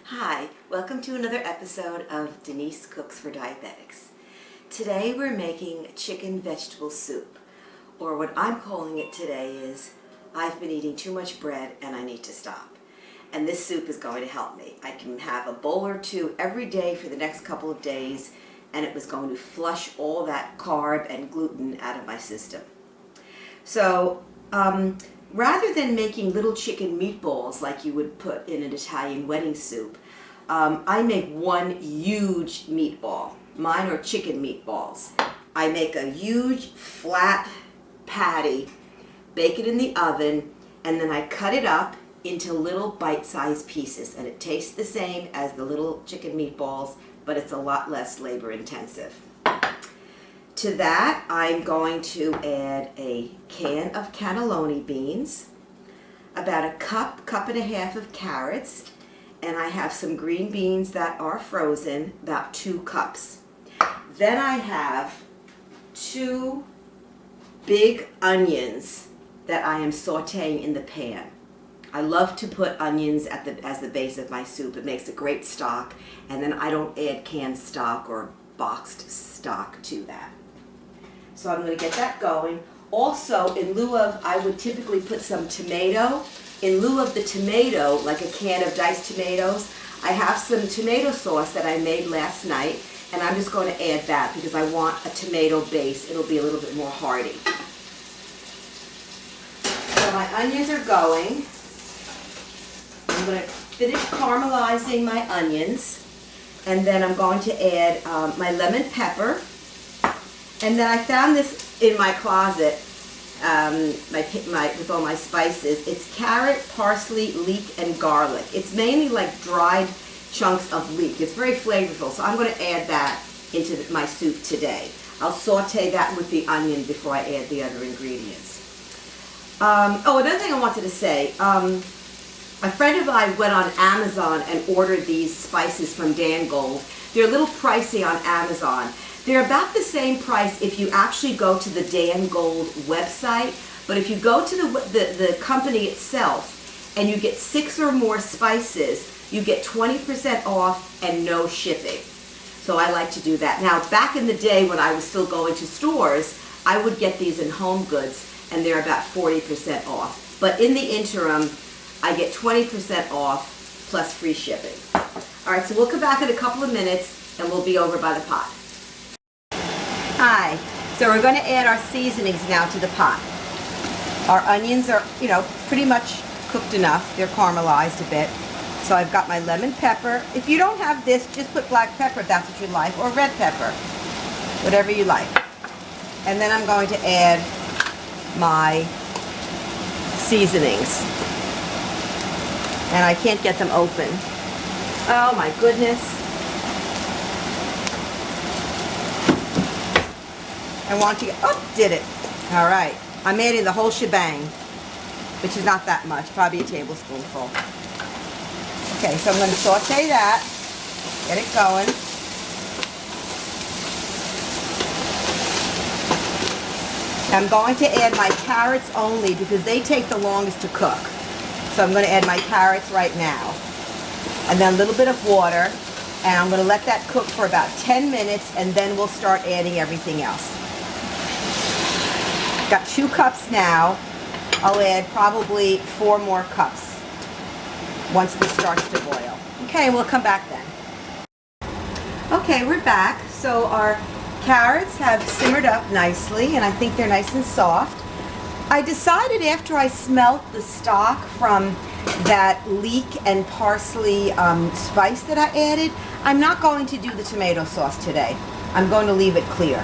Hi, welcome to another episode of Denise Cooks for Diabetics. Today we're making chicken vegetable soup, or what I'm calling it today is I've been eating too much bread and I need to stop. And this soup is going to help me. I can have a bowl or two every day for the next couple of days, and it was going to flush all that carb and gluten out of my system. So, rather than making little chicken meatballs like you would put in an Italian wedding soup, I make one huge meatball. Mine are chicken meatballs. I make a huge flat patty, bake it in the oven, and then I cut it up into little bite-sized pieces. And it tastes the same as the little chicken meatballs, but it's a lot less labor-intensive. To that, I'm going to add a can of cannelloni beans, about a cup and a half of carrots, and I have some green beans that are frozen, about 2 cups. Then I have 2 big onions that I am sauteing in the pan. I love to put onions as the base of my soup. It makes a great stock, and then I don't add canned stock or boxed stock to that. So I'm going to get that going. Also, in lieu of, I would typically put some tomato. In lieu of the tomato, like a can of diced tomatoes, I have some tomato sauce that I made last night, and I'm just going to add that because I want a tomato base. It'll be a little bit more hearty. So my onions are going. I'm going to finish caramelizing my onions, and then I'm going to add my lemon pepper. And then I found this in my closet, with all my spices. It's carrot, parsley, leek, and garlic. It's mainly like dried chunks of leek. It's very flavorful, so I'm going to add that into my soup today. I'll saute that with the onion before I add the other ingredients. Another thing I wanted to say. A friend of mine went on Amazon and ordered these spices from Dan Gold. They're a little pricey on Amazon. They're about the same price if you actually go to the Dan Gold website, but if you go to the company itself and you get 6 or more spices, you get 20% off and no shipping. So I like to do that. Now, back in the day when I was still going to stores, I would get these in Home Goods, and they're about 40% off. But in the interim, I get 20% off plus free shipping. All right, so we'll come back in a couple of minutes and we'll be over by the pot. Hi, so we're going to add our seasonings now to the pot. Our onions are, pretty much cooked enough. They're caramelized a bit. So I've got my lemon pepper. If you don't have this, just put black pepper if that's what you like, or red pepper, whatever you like. And then I'm going to add my seasonings. And I can't get them open. Oh my goodness. I want to did it. All right. I'm adding the whole shebang, which is not that much, probably a tablespoonful. Okay, so I'm going to saute that, get it going. I'm going to add my carrots only because they take the longest to cook. So I'm going to add my carrots right now. And then a little bit of water, and I'm going to let that cook for about 10 minutes, and then we'll start adding everything else. Got 2 cups now. I'll add probably 4 more cups once this starts to boil. Okay, we'll come back then. Okay, we're back. So our carrots have simmered up nicely, and I think they're nice and soft. I decided after I smelt the stock from that leek and parsley spice that I added, I'm not going to do the tomato sauce today. I'm going to leave it clear.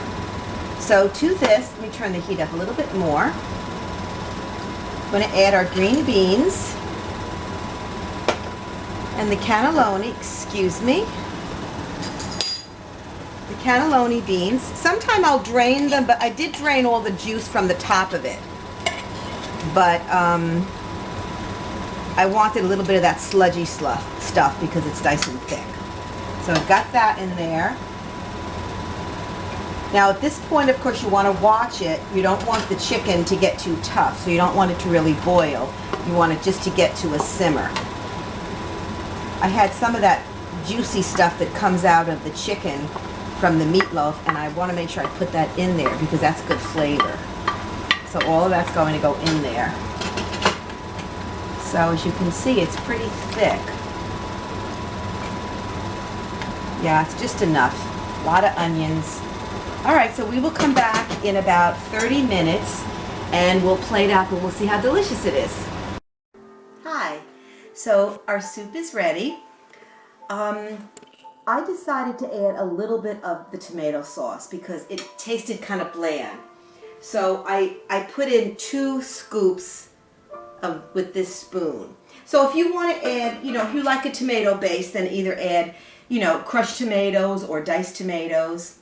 So to this, let me turn the heat up a little bit more. I'm going to add our green beans and the cannelloni, the cannelloni beans. Sometime I'll drain them, but I did drain all the juice from the top of it. But I wanted a little bit of that sludgy stuff because it's nice and thick. So I've got that in there. Now at this point, of course, you want to watch it. You don't want the chicken to get too tough, so you don't want it to really boil. You want it just to get to a simmer. I had some of that juicy stuff that comes out of the chicken from the meatloaf, and I want to make sure I put that in there because that's good flavor. So all of that's going to go in there. So as you can see, it's pretty thick. Yeah, it's just enough. A lot of onions. All right, so we will come back in about 30 minutes and we'll plate out and we'll see how delicious it is. Hi, so our soup is ready. I decided to add a little bit of the tomato sauce because it tasted kind of bland. So I put in 2 scoops with this spoon. So if you want to add, if you like a tomato base, then either add, crushed tomatoes or diced tomatoes.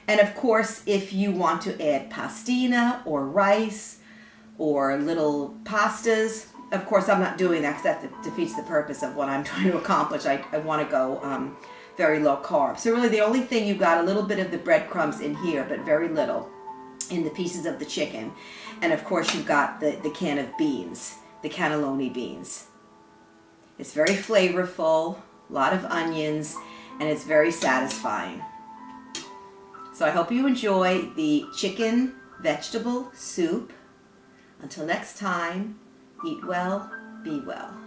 And of course, if you want to add pastina or rice or little pastas, of course I'm not doing that because that defeats the purpose of what I'm trying to accomplish. I want to go very low carb. So really the only thing, you've got a little bit of the breadcrumbs in here, but very little in the pieces of the chicken. And of course you've got the can of beans, the cannelloni beans. It's very flavorful, a lot of onions, and it's very satisfying. So I hope you enjoy the chicken vegetable soup. Until next time, eat well, be well.